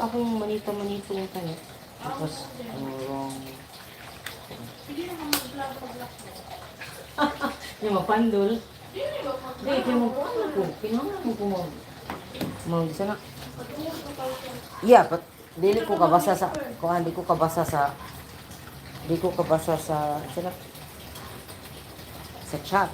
akong manita-manito yung tayo. Tapos, wrong. Hindi naman mag-vlog mo. Yung mapandol. Hindi naman mag-vlog. Hindi, kaya mo ko. Pinangan mo ko isa na. Yeah, but dili ko kabasa sa kuan, di ko kabasa sa sila sa chat.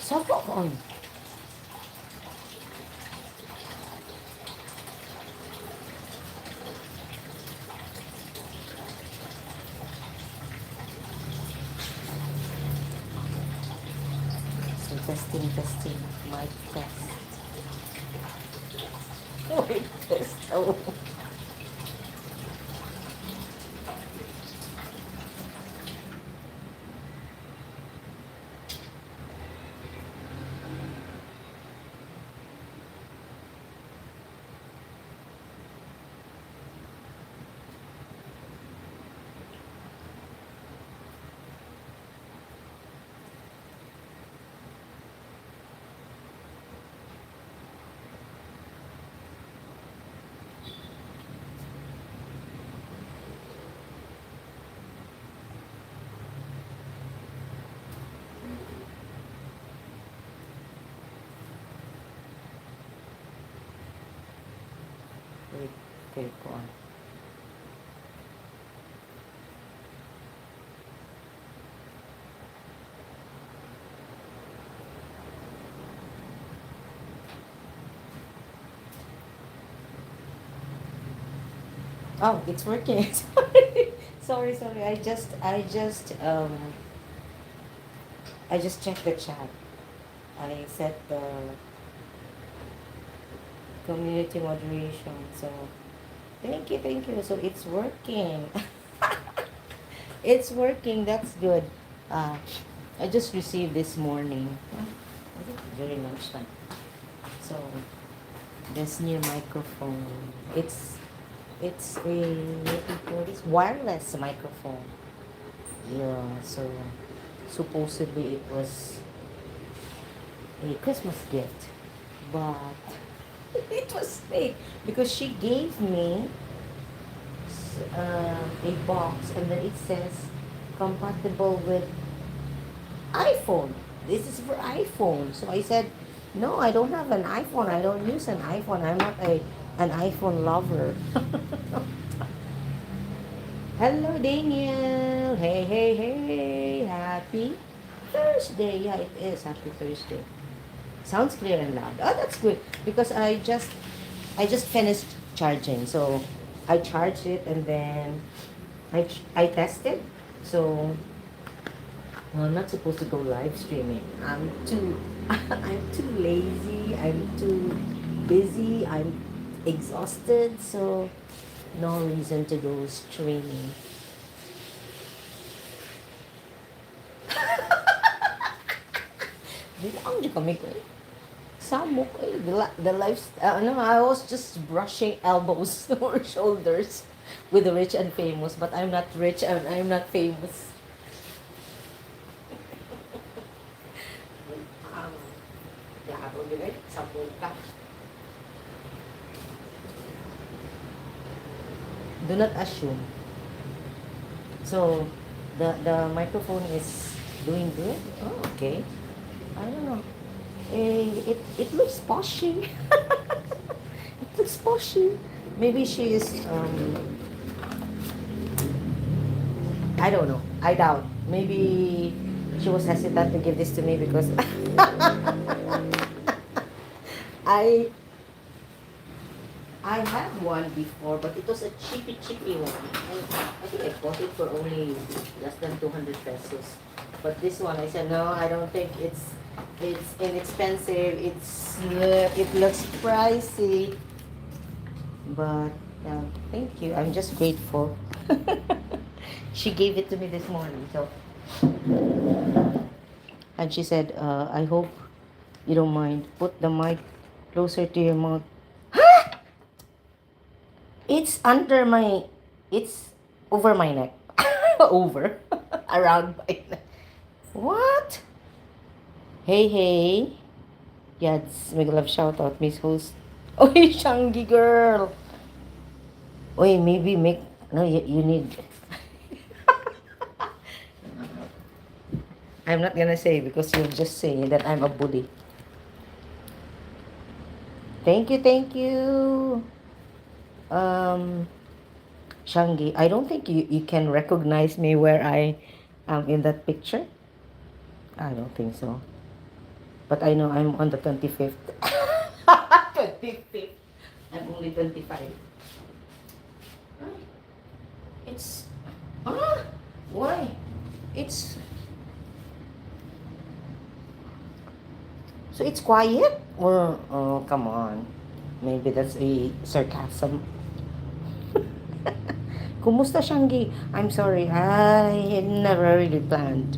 Sapa ko on. So testing, mic test. Mic test. Oh. Okay, go on. Oh, it's working. Sorry. I just checked the chat. I set the community moderation. So thank you. So it's working. It's working. That's good. Uh, I just received this morning. During lunchtime. So this new microphone. It's a what do you call this? Wireless microphone. Yeah. So supposedly it was a Christmas gift, but it was fake because she gave me a box and then it says compatible with iPhone. This is for iPhone. So I said, no, I don't have an iPhone. I don't use an iPhone. I'm not an iPhone lover. Hello, Daniel. Hey. Happy Thursday. Yeah, it is. Happy Thursday. Sounds clear and loud. Oh, that's good because I just finished charging. So I charged it and then I tested. So I'm not supposed to go live streaming. I'm too lazy. I'm too busy. I'm exhausted. So no reason to go streaming. Bilang di kami ko eh. Samok eh. The life, I was just brushing elbows or shoulders with the rich and famous, but I'm not rich and I'm not famous. Do not assume. So the microphone is doing good. Oh, okay. I don't know. It looks poshy. It looks poshy. Maybe she is I don't know. I doubt. Maybe she was hesitant to give this to me because I had one before, but it was a cheapy one. I think I bought it for only less than 200 pesos. But this one, I said, no, I don't think it's inexpensive. It looks pricey. But thank you. I'm just grateful. She gave it to me this morning. So, and she said, I hope you don't mind. Put the mic Closer to your mouth. It's under my, it's over my neck. Over. Around my neck. What? Hey, hey. Yes, may love shout out, Miss Host. Oh, Shangi girl. Wait, maybe make, no, you need, I'm not gonna say because you'll just say that I'm a bully. Thank you. Um, Shangi, I don't think you can recognize me where I am in that picture. I don't think so. But I know I'm on the 25th. 25th. I'm only 25. It's... Ah! Why? It's... So it's quiet? Or, oh, come on. Maybe that's a sarcasm. Kumusta, Shangi? I'm sorry. I had never really planned.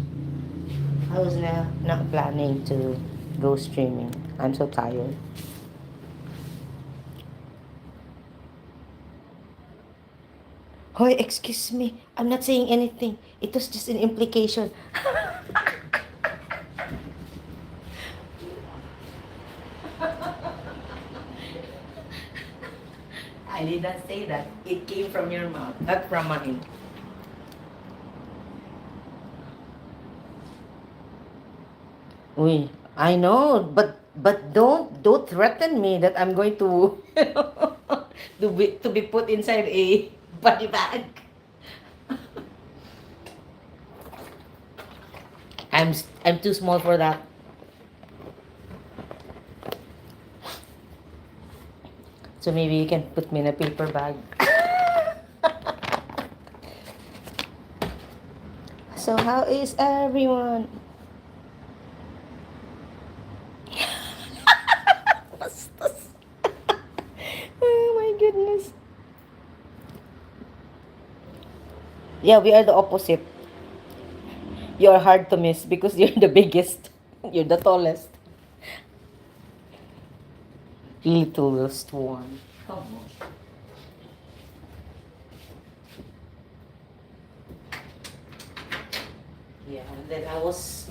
I was not planning to go streaming. I'm so tired. Hoy, excuse me. I'm not saying anything. It was just an implication. I did not say that. It came from your mouth, not from mine. Uy, I know, but don't threaten me that I'm going to to be put inside a body bag. I'm too small for that. So maybe you can put me in a paper bag. So how is everyone? Bastos. Oh my goodness. Yeah, we are the opposite. You're hard to miss because you're the biggest. You're the tallest. Littlest one. Come on. Yeah, and then I was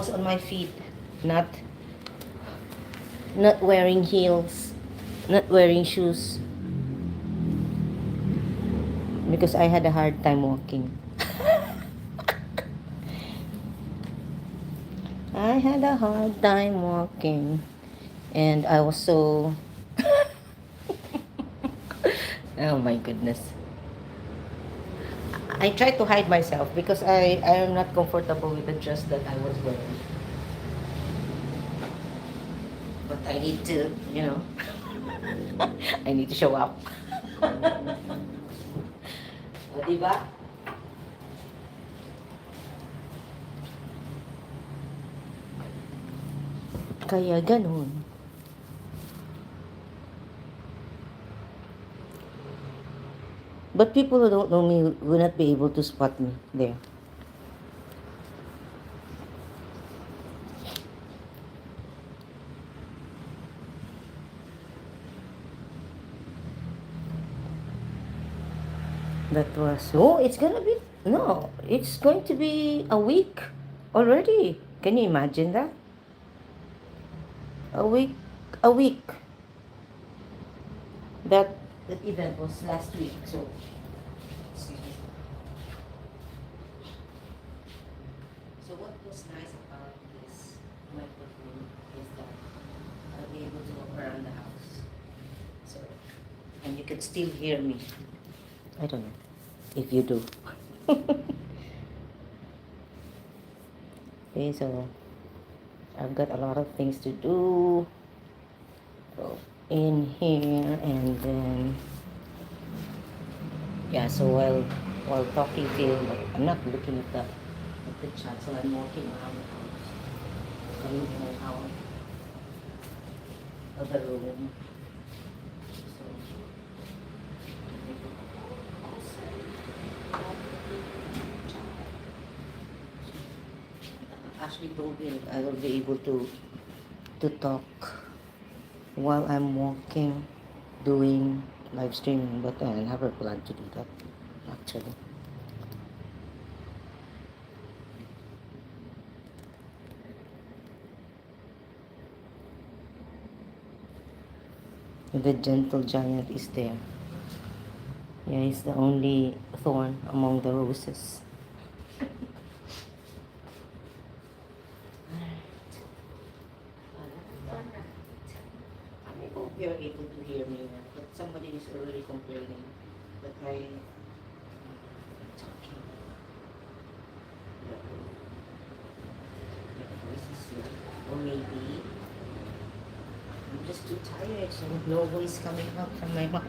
on my feet, not wearing heels, not wearing shoes because I had a hard time walking. I had a hard time walking and I was so oh my goodness. I tried to hide myself because I am not comfortable with the dress that I was wearing. But I need to, I need to show up. O, diba? Kaya ganun. But people who don't know me will not be able to spot me there. That was, oh, it's gonna be, no, it's going to be a week already. Can you imagine that? A week. That event was last week, so, excuse me. So what was nice about this microphone is that I'll be able to walk around the house. So, and you can still hear me. I don't know if you do. Okay, so I've got a lot of things to do. So in here and then yeah. So while talking to you, but I'm not looking at the chat. So I'm walking around the house, going in and out of the room. Ashley told me I will be able to talk while I'm walking, doing live streaming, but I never plan to do that actually. The gentle giant is there. Yeah, he's the only thorn among the roses. I hope you're able to hear me now, but somebody is already complaining that I'm talking. My voice is low. Or maybe I'm just too tired, so no voice coming out from my mouth.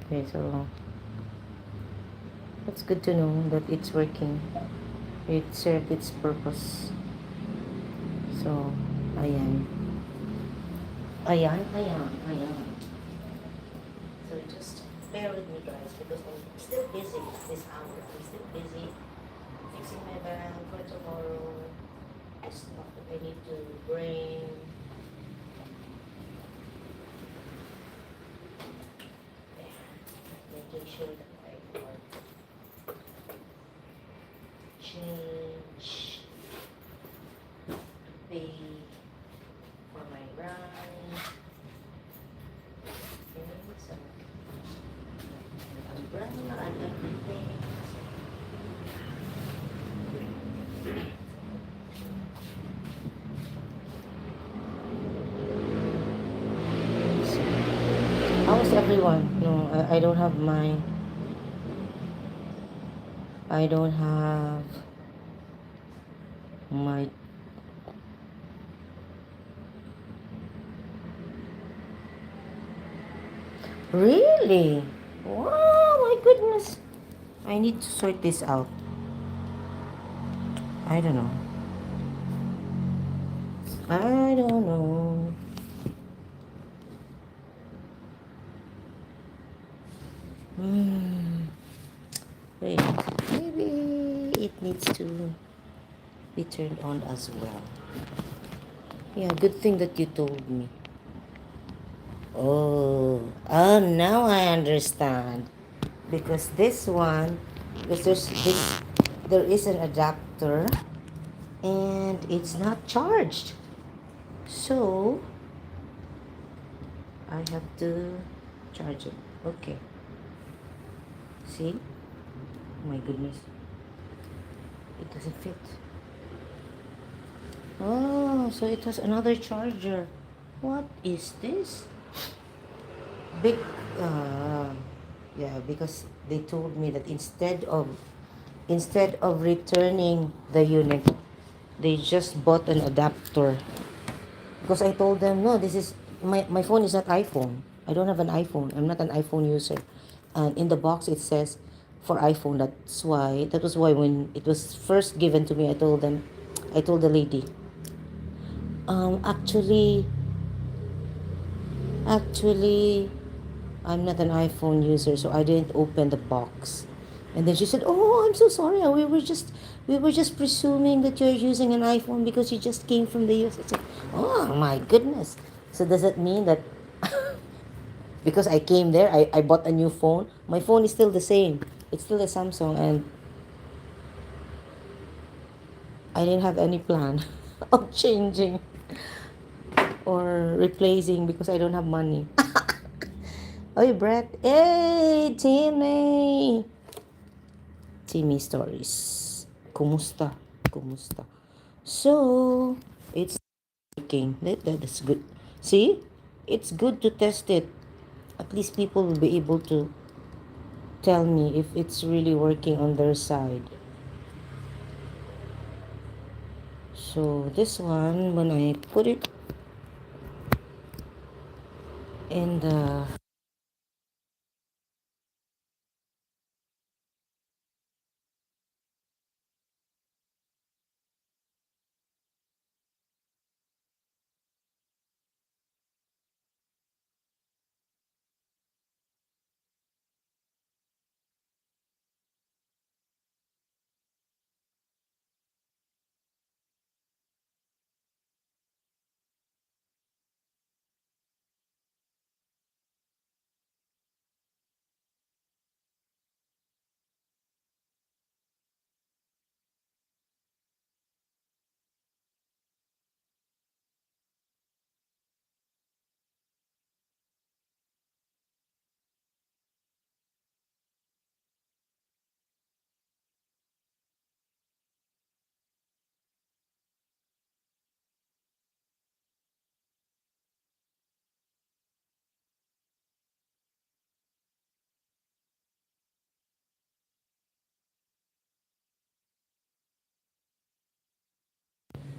Okay, so it's good to know that it's working. It served its purpose. So, ayan. Ayan. So just bear with me guys because I'm still busy this hour. I'm still busy fixing my bag for tomorrow. Stuff that I need to bring. Making sure that I change, pay for my run, and some umbrella and everything. So, how's everyone? No, I don't have mine. I don't have my. Really? Wow, my goodness. I need to sort this out. I don't know. I don't know. Hmm. Wait, maybe it needs to be turned on as well. Yeah, good thing that you told me. Oh, now I understand. Because this one, because there is an adapter and it's not charged. So, I have to charge it. Okay. See? My goodness. It doesn't fit. Oh, so it has another charger. What is this? Big, uh, yeah, because they told me that instead of returning the unit, they just bought an adapter. Because I told them, no, this is my phone is not iPhone. I don't have an iPhone. I'm not an iPhone user. And in the box it says for iPhone. That was why when it was first given to me, I told the lady, actually, actually, I'm not an iPhone user, so I didn't open the box. And then she said, "Oh, I'm so sorry. We were just presuming that you're using an iPhone because you just came from the US." I said, "Oh my goodness." So does that mean that because I came there, I bought a new phone? My phone is still the same. It's still a Samsung, and I didn't have any plan of changing or replacing because I don't have money. Oy, Brett. Hey, Timmy. Timmy Stories. Kumusta? Kumusta? So, it's working. That's good. See? It's good to test it. At least people will be able to tell me if it's really working on their side. So, this one, when I put it in the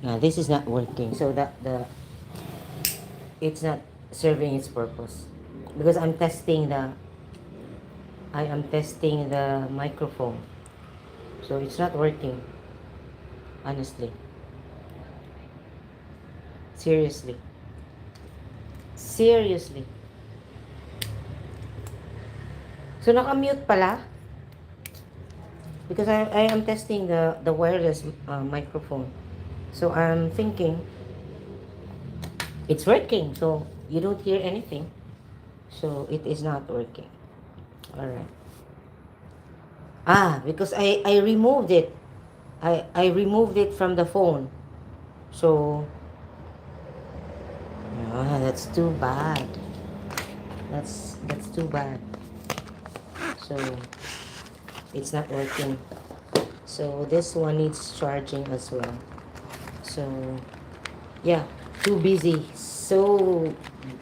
Now this is not working, so that the it's not serving its purpose because I am testing the microphone, so it's not working. Honestly, seriously, seriously. So naka-mute pala because I am testing the wireless microphone. So I'm thinking it's working. So you don't hear anything. So it is not working. All right. Because I removed it. I removed it from the phone. So that's too bad. That's too bad. So it's not working. So this one needs charging as well. So yeah, too busy. So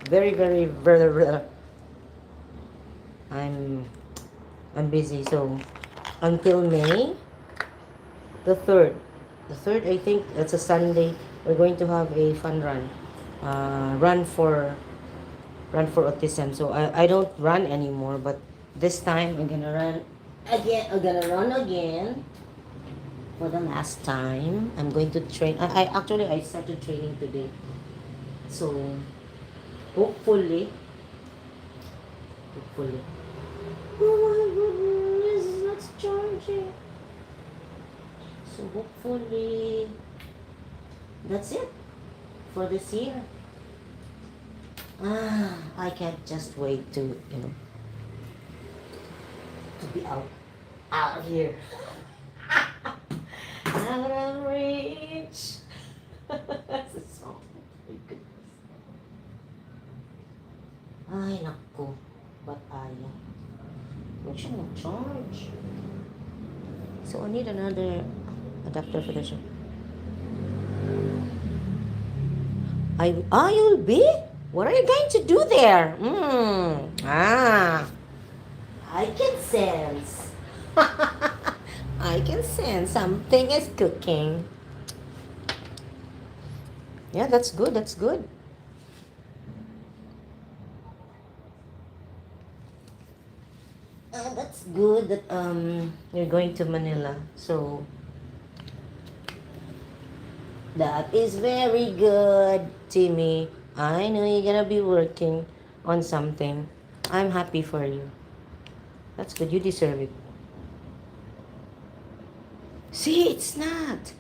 very very very, very I'm I'm busy. So until May the 3rd. The 3rd, I think that's a Sunday. We're going to have a fun run. Run for autism. So I don't run anymore, but this time I'm gonna run again. I'm gonna run again for the last time. I'm going to train. I actually I started training today. So hopefully, hopefully. Oh my goodness, let's charge it. So hopefully that's it for this year. I can't just wait to to be out here. Out of reach. That's a song. My goodness. Ay, naku. But ayaw. Huwag siya mag-charge. So I need another adapter for the show. You'll be? What are you going to do there? I can sense. I can sense something is cooking. Yeah, that's good. That's good. That's good that you're going to Manila. So that is very good, Timmy. I know you're gonna be working on something. I'm happy for you. That's good. You deserve it. See, it's not.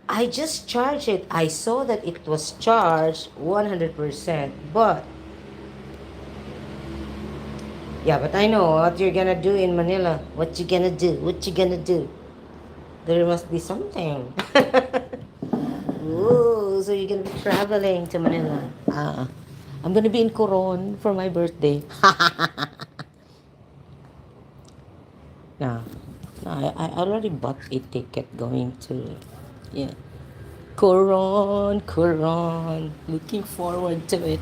I just charged it. I saw that it was charged 100%. But, yeah, but I know what you're gonna do in Manila. What you gonna do? What you gonna do? There must be something. Ooh, so you're gonna be traveling to Manila. I'm gonna be in Coron for my birthday. No, I already bought a ticket going to, yeah, Coron. Looking forward to it.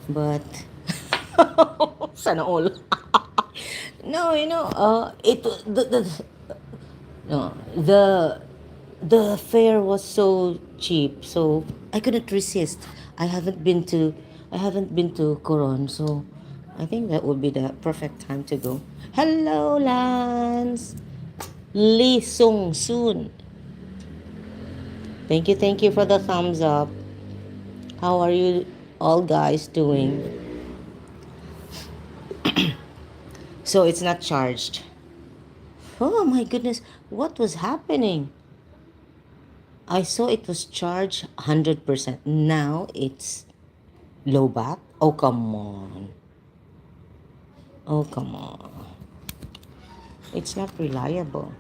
But, sana all. No, no, the fare was so cheap, so I couldn't resist. I haven't been to, I haven't been to Coron, so I think that would be the perfect time to go. Hello, Lance. Lee Sung Soon. Thank you for the thumbs up. How are you all guys doing? So it's not charged. Oh my goodness, what was happening? I saw it was charged 100%. Now it's low back. Oh, come on. Oh, come on. It's not reliable.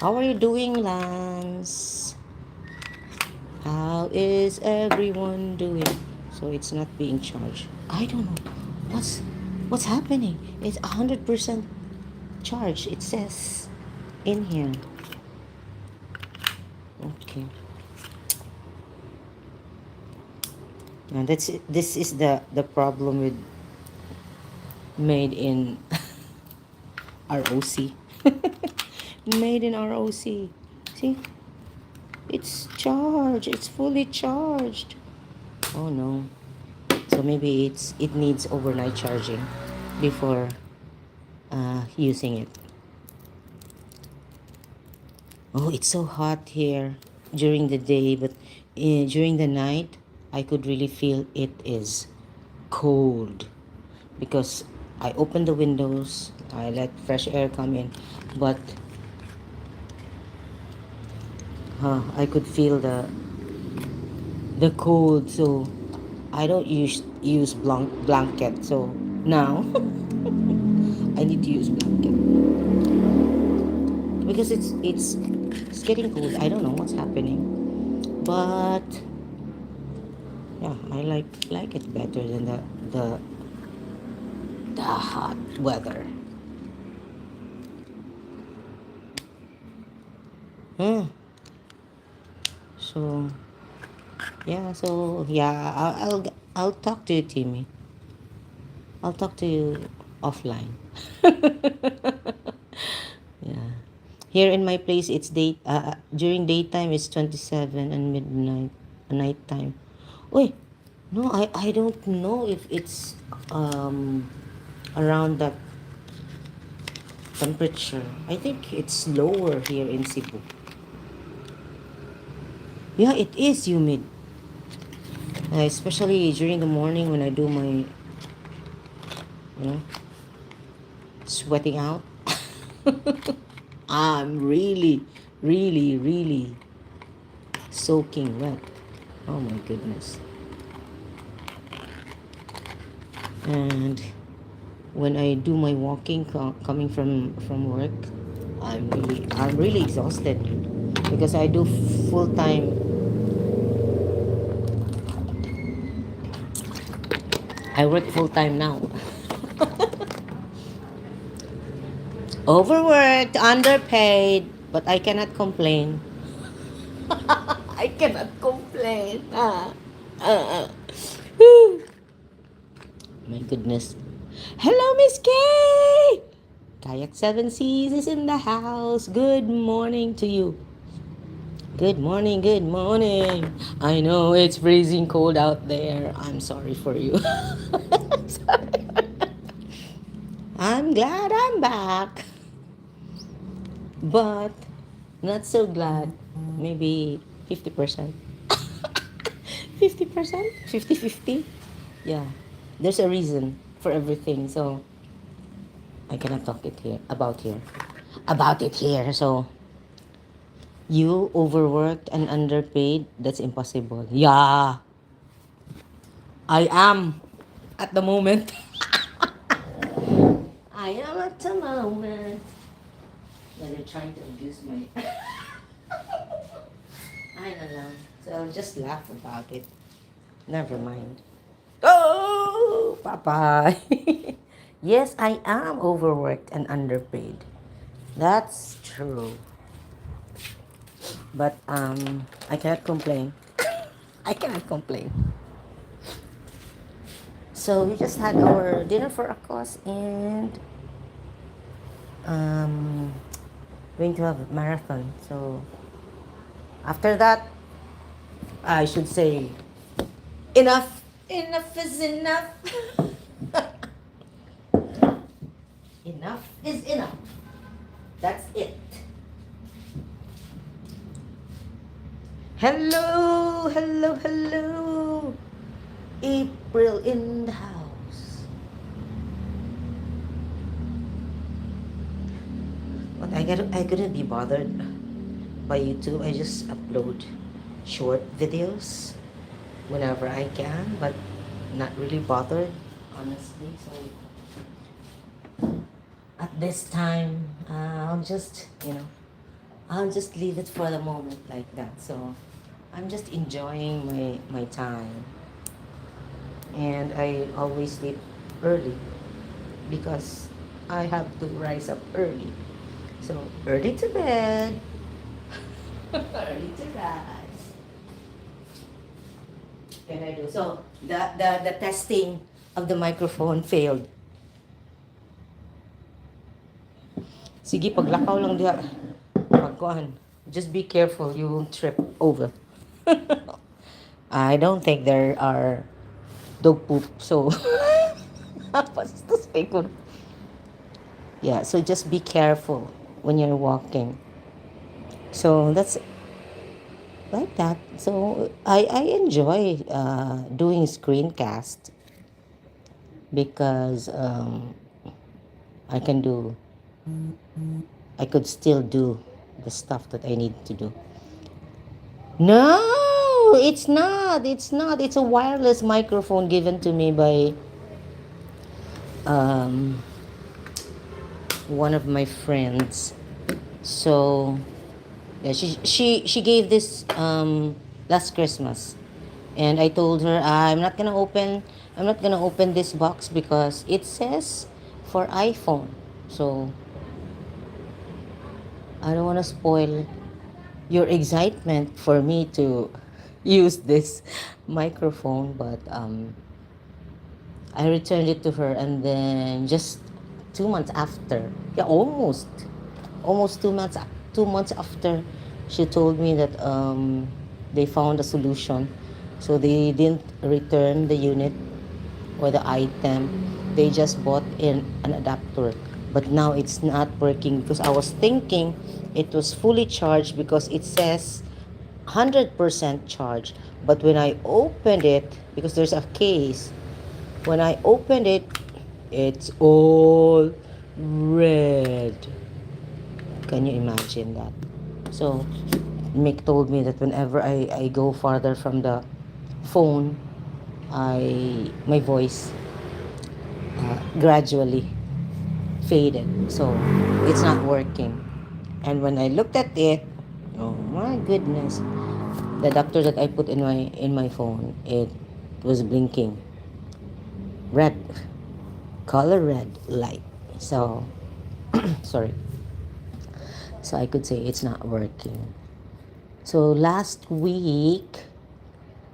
How are you doing, Lance? How is everyone doing? So it's not being charged. I don't know. What's happening? It's 100% charged. It says in here. Okay. Now this is the problem with made in ROC. Made in ROC. See? It's charged. It's fully charged. Oh no. So maybe it needs overnight charging before using it. Oh, it's so hot here during the day, but during the night, I could really feel it is cold because I open the windows, I let fresh air come in, but I could feel the cold, so I don't use blanket. So now I need to use blanket because it's getting cold. I don't know what's happening, but yeah, I like it better than the the hot weather. Hmm. So yeah, I'll talk to you, Timmy. I'll talk to you offline. Yeah. Here in my place, it's during daytime it's 27 and midnight, nighttime. Wait, no, I don't know if it's around that temperature. I think it's lower here in Cebu. Yeah, it is humid. Especially during the morning when I do my, know, sweating out. I'm really soaking wet. Oh my goodness. And when I do my walking coming from work, I'm really exhausted because I do full time. I work full time now. Overworked, underpaid, but I cannot complain. I cannot complain. My goodness. Hello, Miss Kay! Kayak Seven Seas is in the house. Good morning to you. Good morning, good morning. I know it's freezing cold out there. I'm sorry for you. Sorry. I'm glad I'm back. But not so glad. Maybe 50%. 50%? 50-50? Yeah. There's a reason for everything. So I cannot talk it here about here. About it here. So you overworked and underpaid, that's impossible. Yeah. I am at the moment. I am at the moment. Yeah, they're trying to abuse my I don't know. So just laugh about it. Never mind. Oh, Papa. Yes, I am overworked and underpaid. That's true. But I cannot complain. I cannot complain. So we just had our dinner for a course and um going to have a marathon. So after that, I should say enough. Enough is enough. Enough is enough. That's it. Hello, hello, hello. April in the house. But I couldn't be bothered by YouTube. I just upload short videos whenever I can, but not really bothered, honestly. So at this time, I'll just leave it for the moment like that. So I'm just enjoying my time. And I always sleep early because I have to rise up early. So early to bed, early to rise. Can I do? So the testing of the microphone failed. Sige, paglakaw lang diha. Pagkuhan. just be careful. You won't trip over. I don't think there are dog poop. So, bastos pa ko. Yeah, so just be careful when you're walking. So that's like that. So I enjoy doing screencast because I can do, I could still do the stuff that I need to do. No, it's not. It's not. It's a wireless microphone given to me by um, one of my friends. So yeah, she gave this last Christmas, and I told her I'm not gonna open this box because it says for iPhone. So I don't want to spoil your excitement for me to use this microphone, but I returned it to her, and then just 2 months after, yeah, almost 2 months, 2 months after, she told me that they found a solution, so they didn't return the unit or the item. They just bought in an adapter, but now it's not working because I was thinking it was fully charged because it says 100% charge. But when I opened it, because there's a case, when I opened it, it's all red. Can you imagine that? So Mick told me that whenever I go farther from the phone, my voice gradually faded. So it's not working. And when I looked at it, oh my goodness, the adapter that I put in my phone, it was blinking red, color red light. So sorry. So I could say it's not working. So last week,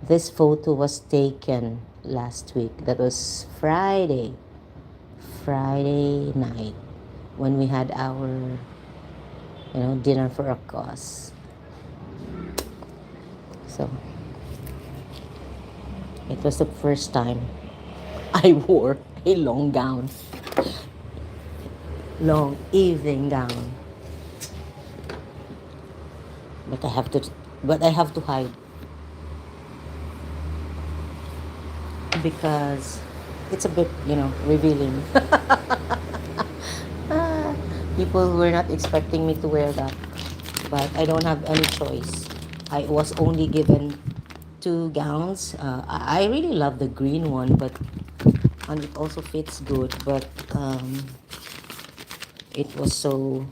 this photo was taken last week. That was Friday night when we had our, dinner for a cause. So it was the first time I wore a long evening gown. But I have to hide because it's a bit, revealing. People were not expecting me to wear that, but I don't have any choice. I was only given 2 gowns. I really love the green one, and it also fits good. But it was so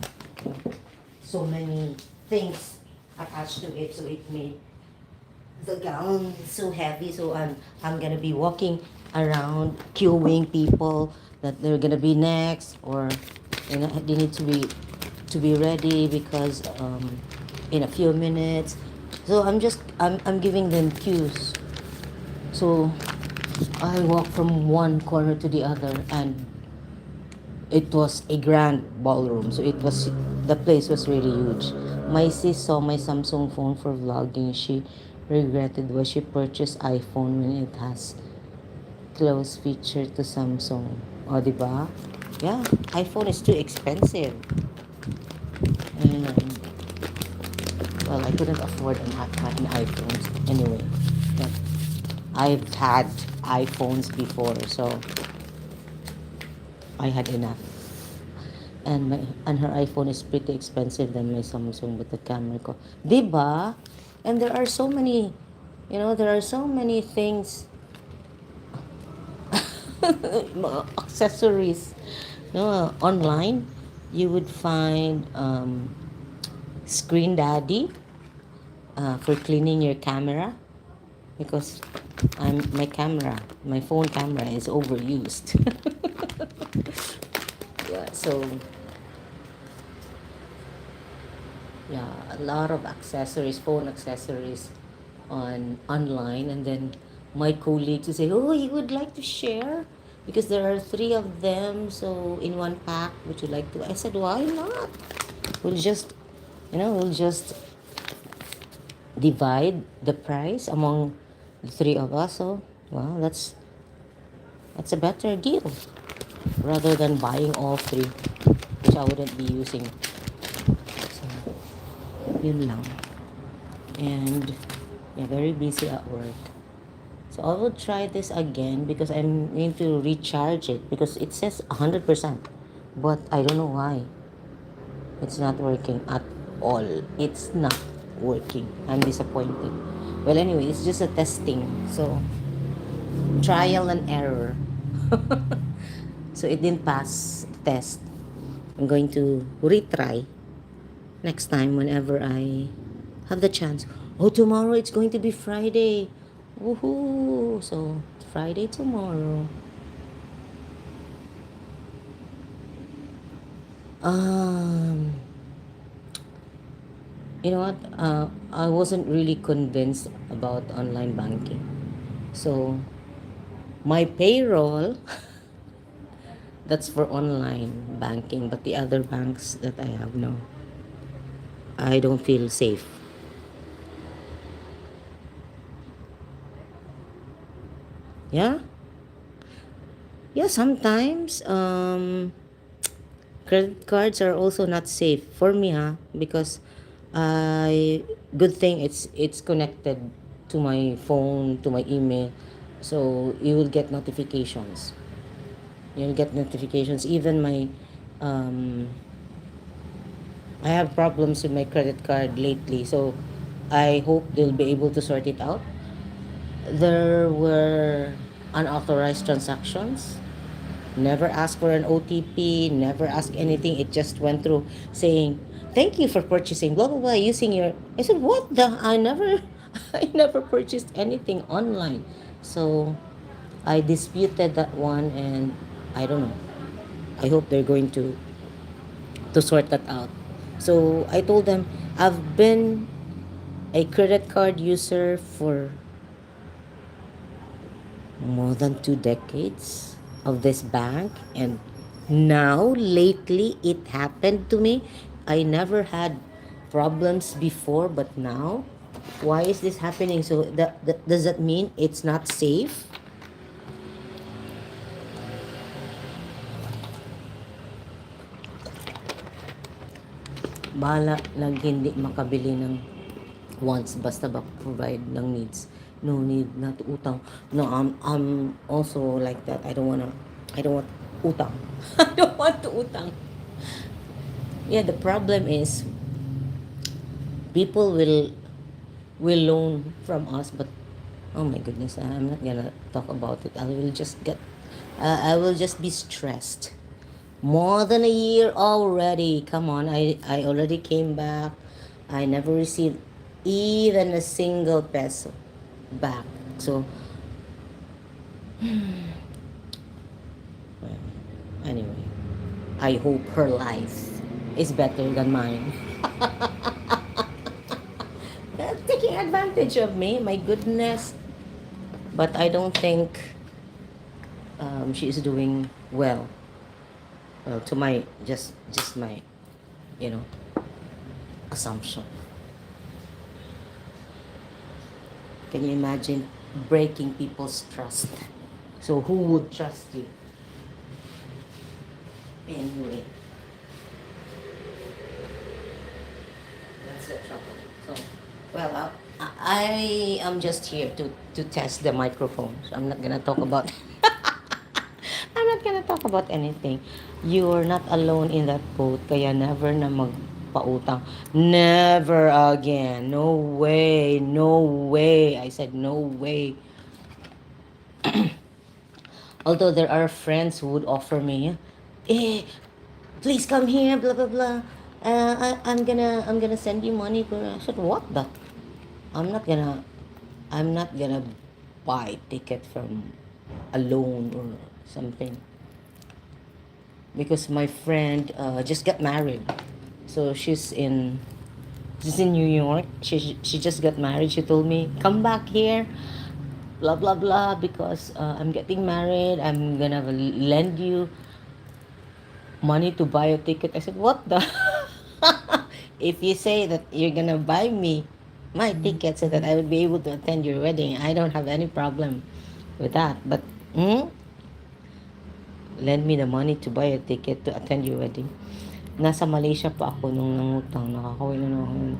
many things attached to it, so it made the gown so heavy. So I'm gonna be walking around queuing people that they're gonna be next, or they need to be ready because in a few minutes. So I'm giving them cues. So I walk from one corner to the other, and it was a grand ballroom. So the place was really huge. My sis saw my Samsung phone for vlogging. She regretted why she purchased iPhone when it has close feature to Samsung. O, diba? Yeah, iPhone is too expensive. And, well, I couldn't afford an iPhone anyway. But I've had iPhones before, so I had enough. And her iPhone is pretty expensive than my Samsung, but the camera ko, diba? And there are so many, there are so many things, mga accessories. Online, you would find Screen Daddy for cleaning your camera, because my phone camera is overused. Yeah, so yeah, a lot of accessories, phone accessories online. And then my colleagues would say, oh, you would like to share because there are 3 of them, so in one pack, would you like to? I said, why not? We'll just divide the price among the three of us. So, well, that's a better deal rather than buying all three, which I wouldn't be using. So, yun lang. And yeah, very busy at work. So I will try this again because I'm going to recharge it because it says 100%, but I don't know why it's not working at all. It's not working. I'm disappointed. Well, anyway, it's just a testing. So trial and error. So it didn't pass the test. I'm going to retry next time whenever I have the chance. Oh, tomorrow it's going to be Friday. Woohoo! So Friday tomorrow. Um, you know what? I wasn't really convinced about online banking. So my payroll, that's for online banking, but the other banks that I have, no, I don't feel safe. Yeah, yeah. Sometimes credit cards are also not safe for me, huh? Because I good thing it's connected to my phone, to my email, so you will get notifications. You'll get notifications. Even my um, I have problems with my credit card lately, so I hope they'll be able to sort it out. There were unauthorized transactions. Never ask for an OTP, never ask anything. It just went through saying, "Thank you for purchasing blah blah blah using your." I said, "What the? I never, I never purchased anything online." So I disputed that one, and I don't know. I hope they're going to sort that out. So I told them I've been a credit card user for more than 2 decades of this bank, and now lately it happened to me. I never had problems before, but now why is this happening? So that does that mean it's not safe? Bahala nag hindi makabili ng wants basta ba provide ng needs. No need not to utang. No, I'm also like that. I don't want utang. I don't want to utang. Yeah, the problem is people will loan from us, but oh my goodness, I'm not gonna talk about it. I will just be stressed. More than a year already. Come on, I already came back. I never received even a single peso back. So well, anyway, I hope her life is better than mine. They're taking advantage of me, my goodness. But I don't think she is doing well. Well, to my just my you know assumption. Can you imagine breaking people's trust? So who would trust you? Anyway, that's the trouble. So, well, I am just here to test the microphone. So I'm not gonna talk about. I'm not gonna talk about anything. You're not alone in that boat. Kaya never na magpautang. Never again. No way. No way. I said no way. Although there are friends who would offer me, eh, please come here, blah blah blah. I'm gonna send you money. I said, what the? I'm not gonna I'm not gonna buy ticket from a loan or something because my friend just got married. So she's in New York. She just got married. She told me, come back here, blah blah blah, because I'm getting married. I'm gonna lend you money to buy a ticket. I said, what the? If you say that you're gonna buy me my ticket so that I would be able to attend your wedding. I don't have any problem with that. But lend me the money to buy a ticket to attend your wedding. Nasa Malaysia pa ako nung nangutang. Nakakawin na ako.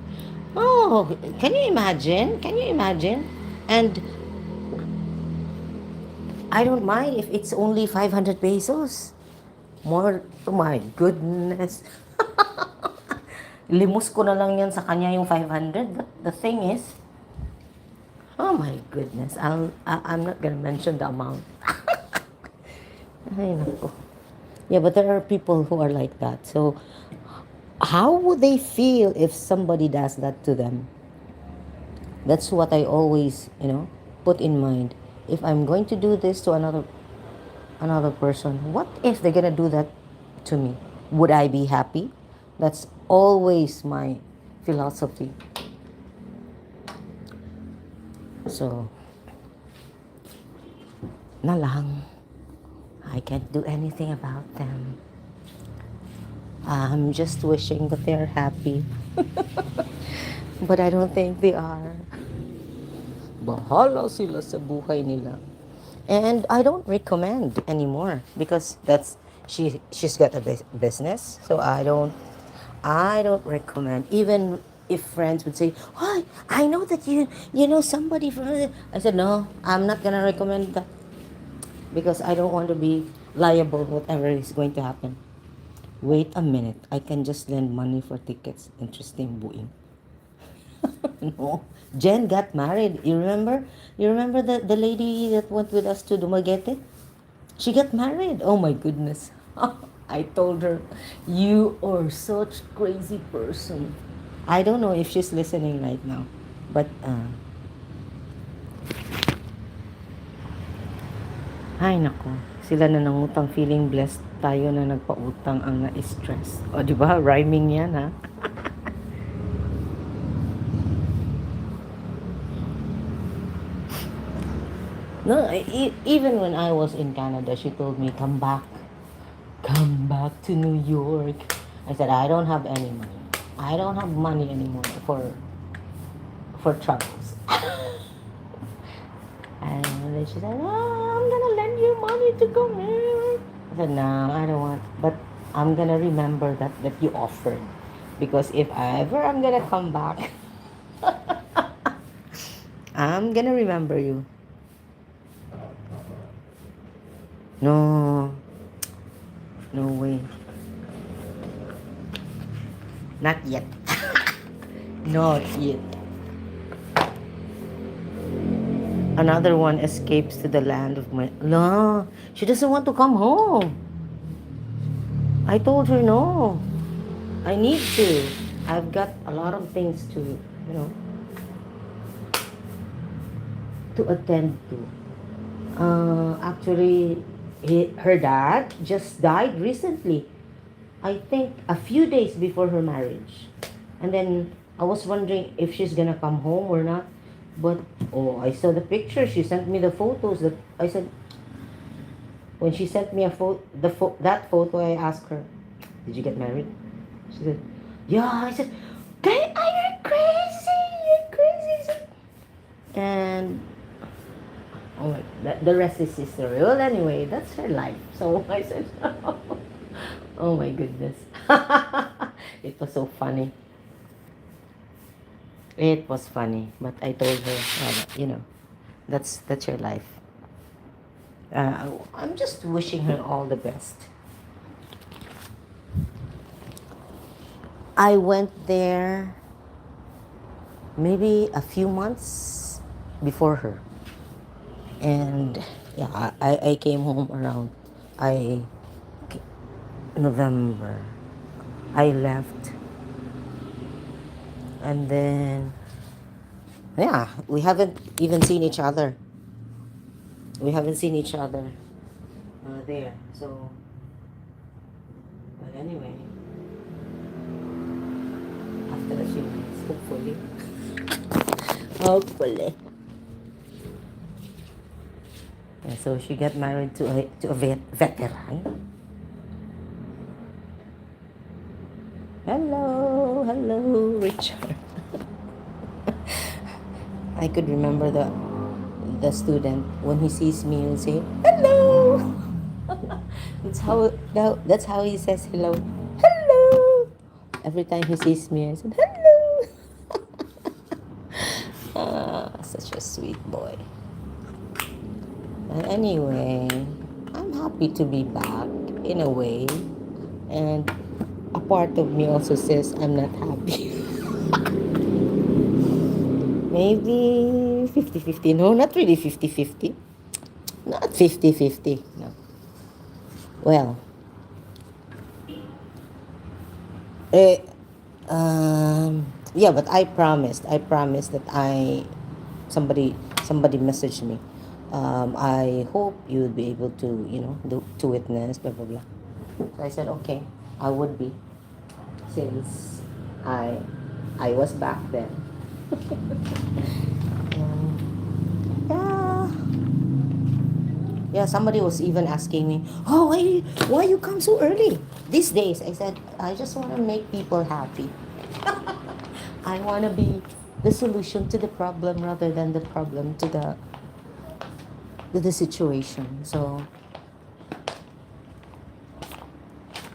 Oh, can you imagine? Can you imagine? And I don't mind if it's only 500 pesos. More, oh my goodness. Limos ko na lang yan sa kanya yung 500. But the thing is, oh my goodness, I'm not gonna mention the amount. Ay, nako. Yeah, but there are people who are like that. So, how would they feel if somebody does that to them? That's what I always, put in mind. If I'm going to do this to another person, what if they're gonna do that to me? Would I be happy? That's always my philosophy. So, na lang. I can't do anything about them. I'm just wishing that they're happy. But I don't think they are. Bahala sila sa buhay nila. And I don't recommend anymore because she's got a business. So I don't recommend. Even if friends would say, "Oh, I know that you know somebody from," I said, "No, I'm not gonna recommend that because I don't want to be liable whatever is going to happen." Wait a minute, I can just lend money for tickets. Interesting buing. No. Jen got married. You remember? You remember the lady that went with us to Dumaguete? She got married. Oh my goodness. I told her, you are such crazy person. I don't know if she's listening right now. But, ay nako. Sila na nangutang, feeling blessed. Tayo na nagpautang ang na-stress. O, di ba? Rhyming yan, ha? No, even when I was in Canada, she told me, come back to New York. I said, I don't have any money. I don't have money anymore for travels. And then she said, I'm gonna lend you money to go there. I said, no, I don't want. But I'm gonna remember that you offered, because if ever I'm gonna come back, I'm gonna remember you. No way. Not yet. Not yet. Another one escapes to the land of my... No, she doesn't want to come home. I told her no. I need to. I've got a lot of things to, to attend to. Actually, her dad just died recently. I think a few days before her marriage. And then I was wondering if she's gonna come home or not. But, I saw the picture. She sent me the photos. That I said, when she sent me that photo, I asked her, did you get married? She said, yeah. I said, okay, are you crazy? You're crazy. And, the rest is history. Well, anyway, that's her life. So I said, oh my goodness. It was so funny. It was funny, but I told her, that's her life. I'm just wishing her all the best. I went there maybe a few months before her. And yeah, I came home around November. I left. And then, yeah, we haven't even seen each other. We haven't seen each other there. So, but anyway, after a few months, hopefully. Hopefully. And so she got married to a veteran. Hello, Richard. I could remember the student when he sees me, he'll say hello. That's how he says hello. Hello. Every time he sees me, I said hello. Such a sweet boy. But anyway, I'm happy to be back in a way, and a part of me also says I'm not happy. Maybe 50-50. No, not really 50-50. Not 50-50. No. Well, eh, yeah, but I promised that somebody messaged me. I hope you would be able to, to witness, blah, blah, blah. So I said, okay, I would be, since I, I was back then. Yeah. Yeah, somebody was even asking me, oh, why you come so early these days? I said, I just want to make people happy. I want to be the solution to the problem rather than the problem to the situation. So,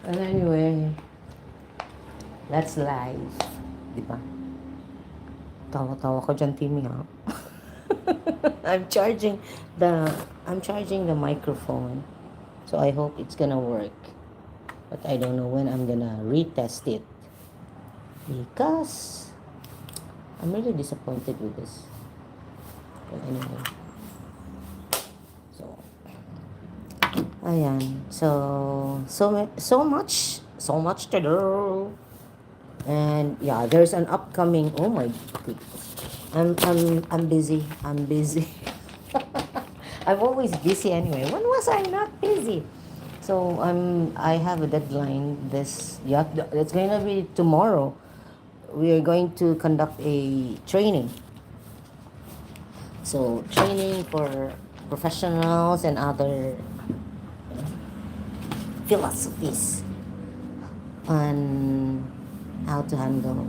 and anyway, that's life. Diba? Tawa-tawa ko dyan, Timmy, ha? I'm charging the microphone. So I hope it's gonna work. But I don't know when I'm gonna retest it. Because I'm really disappointed with this. But anyway. So ayan. So much to do. And yeah, there's an upcoming, oh my goodness. I'm busy. I'm busy. I'm always busy anyway. When was I not busy? So I have a deadline this, yeah, it's going to be tomorrow. We are going to conduct a training. So training for professionals and other philosophies on how to handle.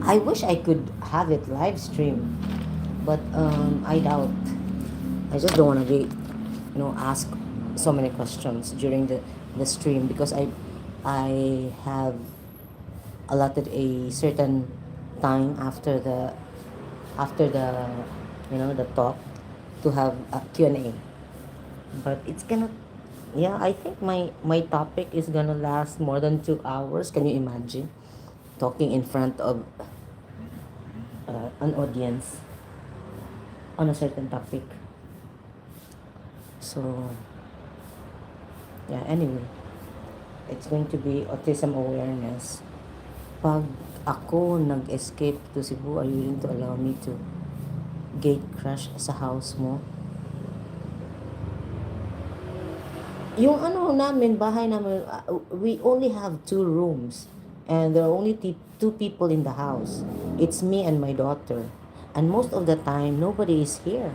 I wish I could have it live stream, but I doubt. I just don't want to be, ask so many questions during the stream, because I have allotted a certain time after the the talk to have a Q&A. But it's gonna, yeah, I think my topic is gonna last more than 2 hours. Can you imagine talking in front of an audience on a certain topic? So yeah, anyway, it's going to be autism awareness. Pag ako nag-escape to Cebu, are you willing to allow me to gate crash sa house mo? Yung namin, bahay namin, we only have 2 rooms. And there are only 2 people in the house. It's me and my daughter. And most of the time, nobody is here.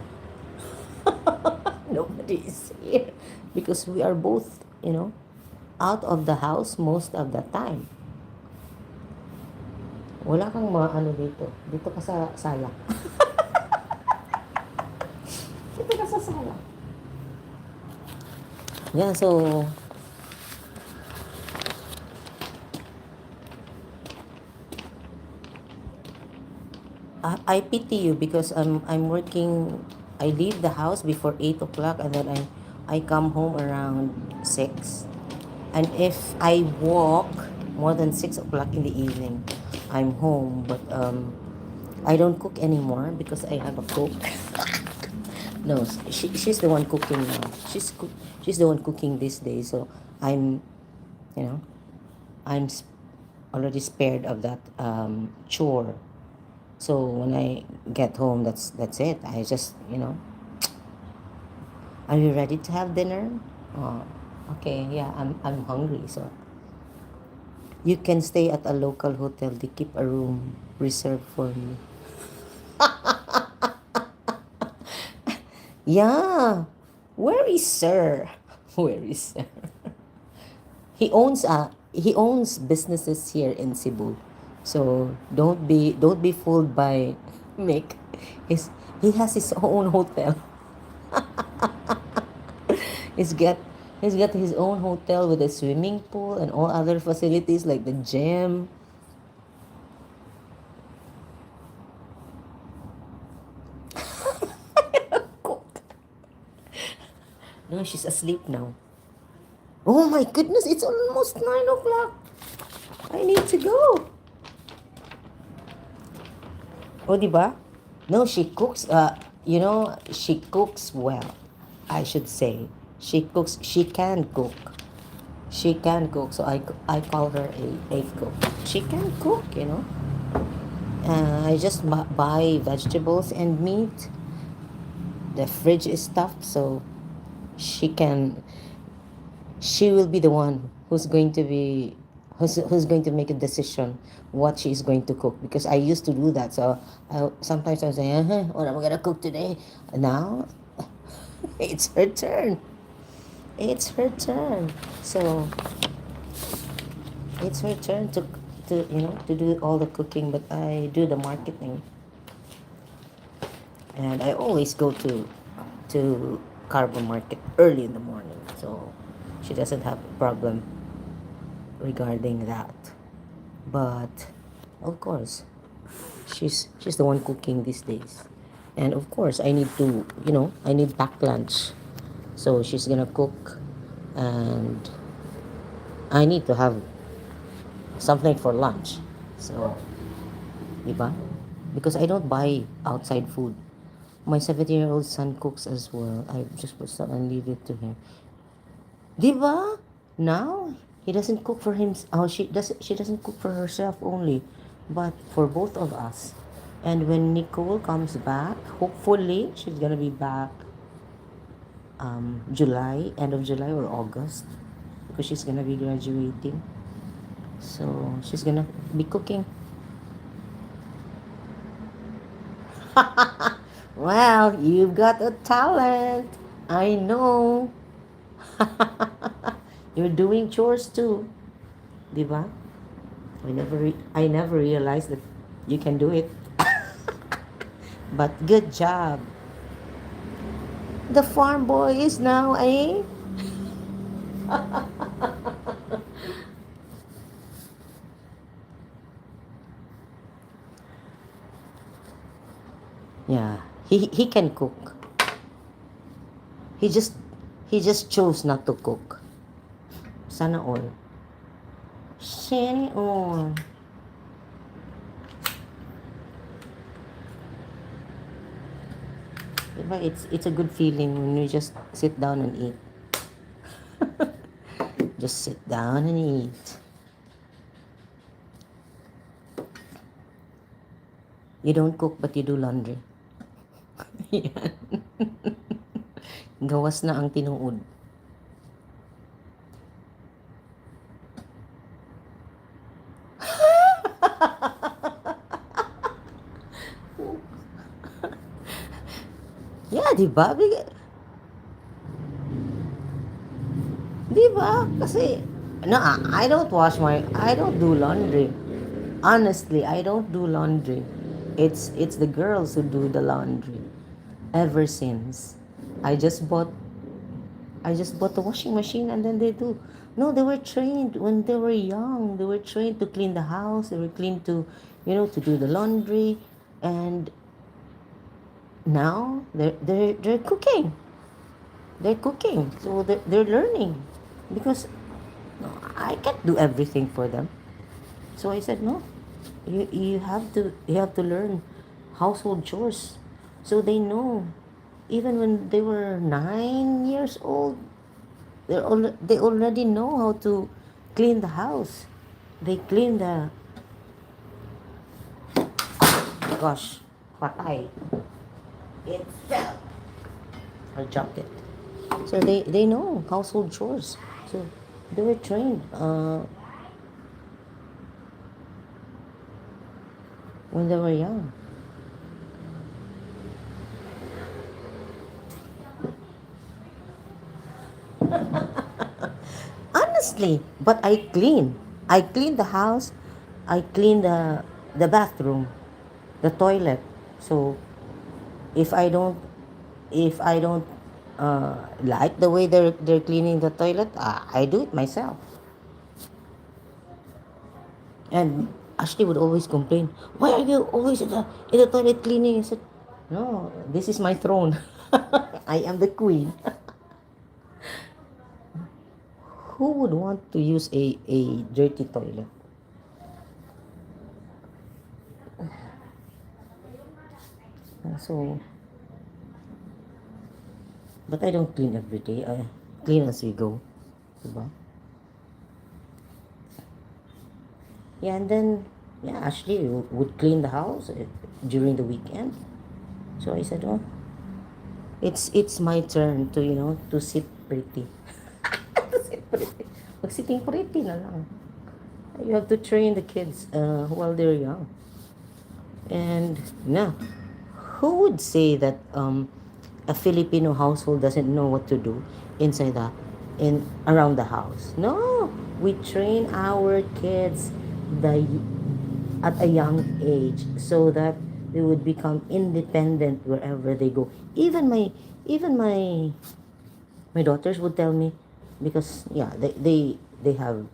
Nobody is here. Because we are both, out of the house most of the time. Wala kang mga dito. Dito ka sa sala. Dito ka sa sala. Yeah, so I pity you, because I'm working. I leave the house before 8 o'clock, and then I come home around 6. And if I walk more than 6 o'clock in the evening, I'm home. But I don't cook anymore because I have a cook. No, she's the one cooking now. She's the one cooking these days. So I'm, you know, I'm already spared of that chore. So when I get home, that's it. I just, are you ready to have dinner? Oh, okay, yeah, I'm hungry. So you can stay at a local hotel. They keep a room reserved for you. Yeah. Where is Sir? Where is Sir? He owns businesses here in Cebu. So don't be fooled by make his he has his own hotel. He's got he's got his own hotel with a swimming pool and all other facilities like the gym. Cook. No, she's asleep now. Oh my goodness, it's almost 9 o'clock. I need to go. Oh, diba? No, she cooks. She cooks well. I should say she cooks. She can cook. She can cook. So I call her a cook. She can cook. I just buy vegetables and meat. The fridge is stuffed, so she can. She will be the one who's going to make a decision what she's going to cook, because I used to do that. So sometimes I say, what am I gonna cook today? Now it's her turn. It's her turn. So it's her turn to do all the cooking, but I do the marketing, and I always go to Carbon Market early in the morning, so she doesn't have a problem regarding that. But of course, she's the one cooking these days, and of course I need packed lunch, so she's gonna cook, and I need to have something for lunch. So, diba? Because I don't buy outside food. My 17-year-old son cooks as well. I just put some and leave it to him. Diba? Now he doesn't cook for him. Oh, she doesn't cook for herself only, but for both of us. And when Nicole comes back, hopefully she's gonna be back July, end of July or August, because she's gonna be graduating. So she's gonna be cooking. Well, you've got a talent. I know. You're doing chores too, diba? I never realized that you can do it. But good job. The farm boy is now a yeah. He can cook. He just chose not to cook. Sana all. Sana all. Diba, it's a good feeling when you just sit down and eat. Just sit down and eat. You don't cook but you do laundry. Yan. Gawas na ang tinuod. Yeah, diba? Diba? Kasi, no, I don't do laundry. Honestly, I don't do laundry. It's the girls who do the laundry. Ever since. I just bought the washing machine, and then they do. No, they were trained when they were young. They were trained to clean the house. They were trained to do the laundry, and now they're cooking. They're cooking, so they're learning, because no, I can't do everything for them. So I said no. You have to learn household chores, so they know. Even when they were 9 years old, they already know how to clean the house. They clean the gosh, patay. It fell. I dropped it. So they know household chores. So they were trained when they were young. Honestly, but I clean. I clean the house. I clean the bathroom, the toilet. So if I don't if I don't like the way they're cleaning the toilet, I do it myself. And Ashley would always complain, "Why are you always in the toilet cleaning?" I said, "No, this is my throne. I am the queen." Who would want to use a dirty toilet? So, but I don't clean every day. I clean as we go. Diba? Yeah, and then, yeah, Ashley would clean the house during the weekend. So I said, oh, it's my turn to, to sit pretty. To sit pretty. Mag-sitting pretty na lang. You have to train the kids while they're young. And yeah, who would say that a Filipino household doesn't know what to do inside in around the house? No, we train our kids the at a young age so that they would become independent wherever they go. Even my daughters would tell me, because yeah, they have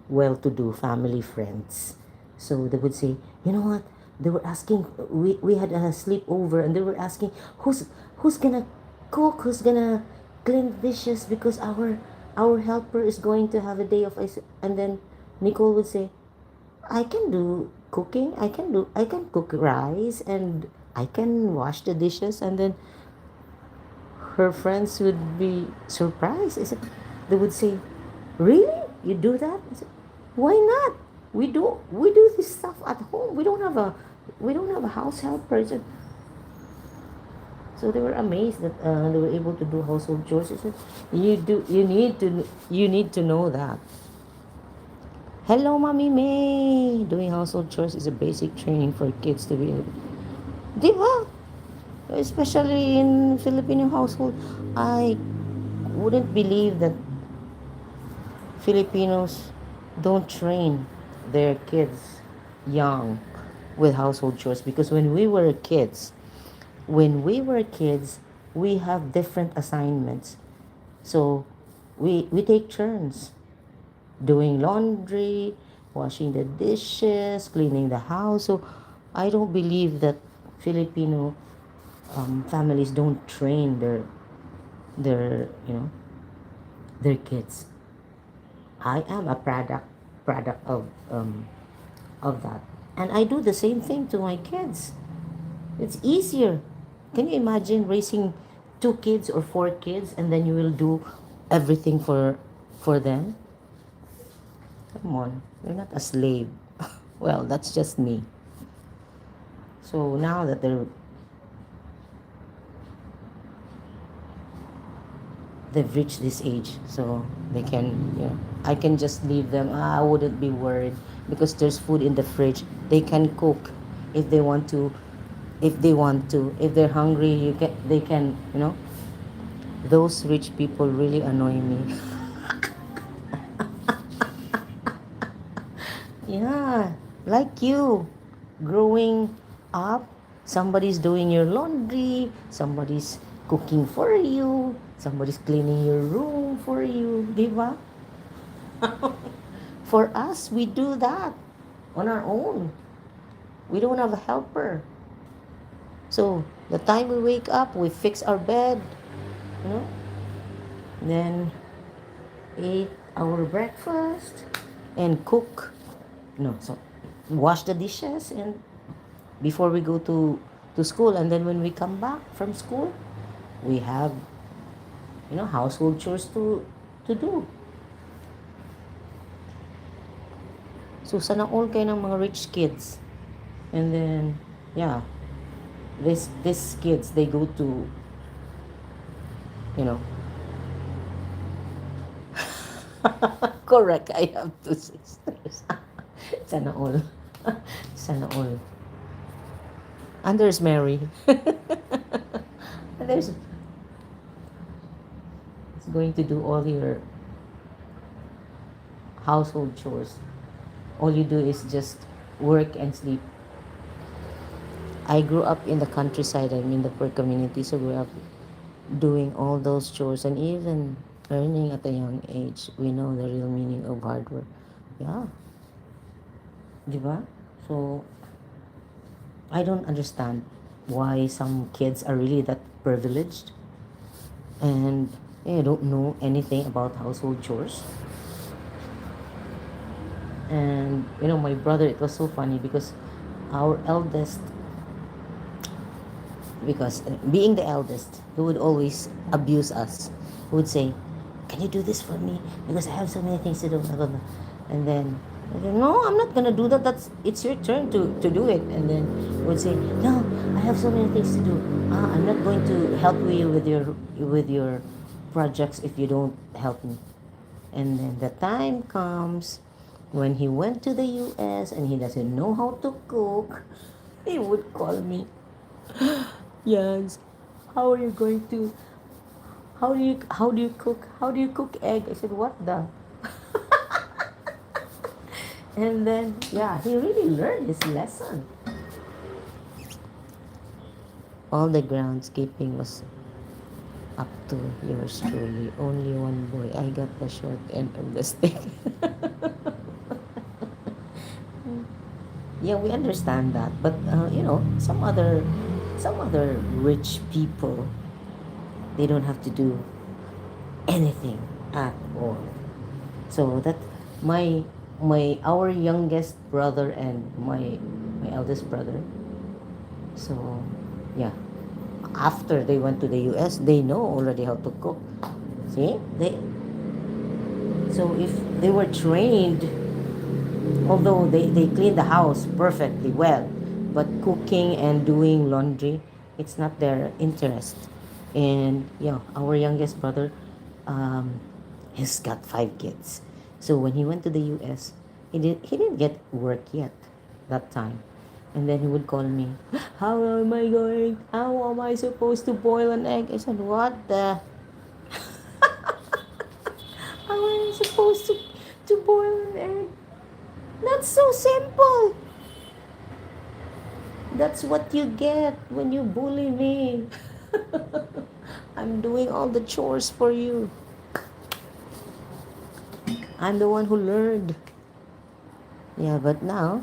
well-to-do family friends. So they would say, you know what? They were asking. We had a sleepover, and they were asking who's gonna cook, who's gonna clean dishes because our helper is going to have a day of ice. And then Nicole would say, I can do cooking. I can cook rice and I can wash the dishes. And then her friends would be surprised. I said, they would say, really? You do that? I said, why not? We do this stuff at home. We don't have a house helper. I said, so they were amazed that they were able to do household chores. I said, you need to know that. Hello, Mommy May. Doing household chores is a basic training for kids to be. Di ba? Especially in Filipino household, I wouldn't believe that Filipinos don't train their kids young with household chores, because when we were kids, we have different assignments. So we take turns doing laundry, washing the dishes, cleaning the house. So I don't believe that Filipino families don't train their kids. I am a product of that, and I do the same thing to my kids. It's easier. Can you imagine raising two kids or four kids, and then you will do everything for them? Come on, you're not a slave. Well, that's just me. So now that they've reached this age, so they can, I can just leave them. I wouldn't be worried because there's food in the fridge. They can cook if they want to. If they're hungry, they can. Those rich people really annoy me. Yeah, like you, growing up, somebody's doing your laundry, somebody's cooking for you, somebody's cleaning your room for you, di ba? For us, we do that on our own. We don't have a helper. So, the time we wake up, we fix our bed, you know, then eat our breakfast and cook. No, so wash the dishes and before we go to school, and then when we come back from school, we have household chores to do. So sana all kayo ng mga rich kids. And then yeah, these kids, they go to you know correct, I have two sisters. Sana all. Sana all. And there's Mary. And there's it's going to do all your household chores. All you do is just work and sleep. I grew up in the countryside. I'm in the poor community, so grew up doing all those chores and even earning at a young age. We know the real meaning of hard work. Yeah, di ba? So I don't understand why some kids are really that privileged and they don't know anything about household chores. And my brother, it was so funny because our eldest, because being the eldest, he would always abuse us. He would say, "Can you do this for me? Because I have so many things to do." Blah, blah, blah. And then, I said, "No, I'm not gonna do that. It's your turn to do it." And then he would say, "No, I have so many things to do. I'm not going to help you with your projects if you don't help me." And then the time comes when he went to the US and he doesn't know how to cook. He would call me, "Yes, how are you going to how do you cook egg?" I said, "What the?" And then yeah, he really learned his lesson. All the groundskeeping was up to yours truly. Only one boy. I got the short end of the stick. Yeah, we understand that, but some other rich people, they don't have to do anything at all. So that my our youngest brother and my eldest brother. So yeah, after they went to the US, they know already how to cook. See, so if they were trained, although they clean the house perfectly well, but cooking and doing laundry, it's not their interest. And yeah, our youngest brother, um, he's got 5 kids. So when he went to the US, he didn't get work yet that time. And then he would call me, how am I supposed to boil an egg? I said, "What the, how am I supposed to boil an egg? That's so simple. That's what you get when you bully me. I'm doing all the chores for you. I'm the one who learned." Yeah, but now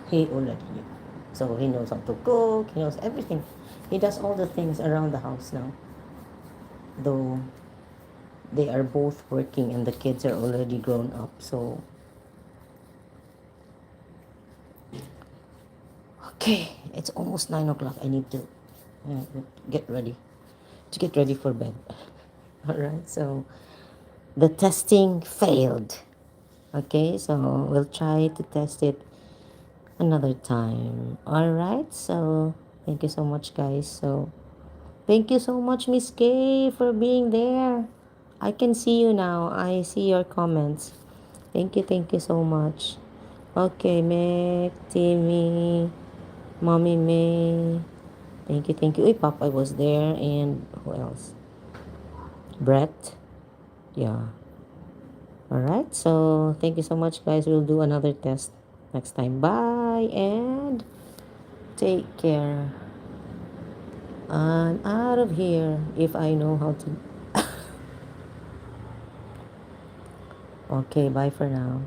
he already knew. So he knows how to cook, he knows everything. He does all the things around the house now. Though they are both working and the kids are already grown up. So, okay, it's almost 9 o'clock. I need to uh, get ready. To get ready for bed. Alright, so the testing failed. Okay, so we'll try to test it another time. Alright, so thank you so much, guys. So thank you so much, Miss Kay, for being there. I can see you now. I see your comments. Thank you so much. Okay, Meg, Timmy, Mommy May. Thank you. Uy, Popeye was there. And who else? Brett. Yeah. Alright, so thank you so much, guys. We'll do another test next time. Bye and take care. I'm out of here if I know how to. Okay, bye for now.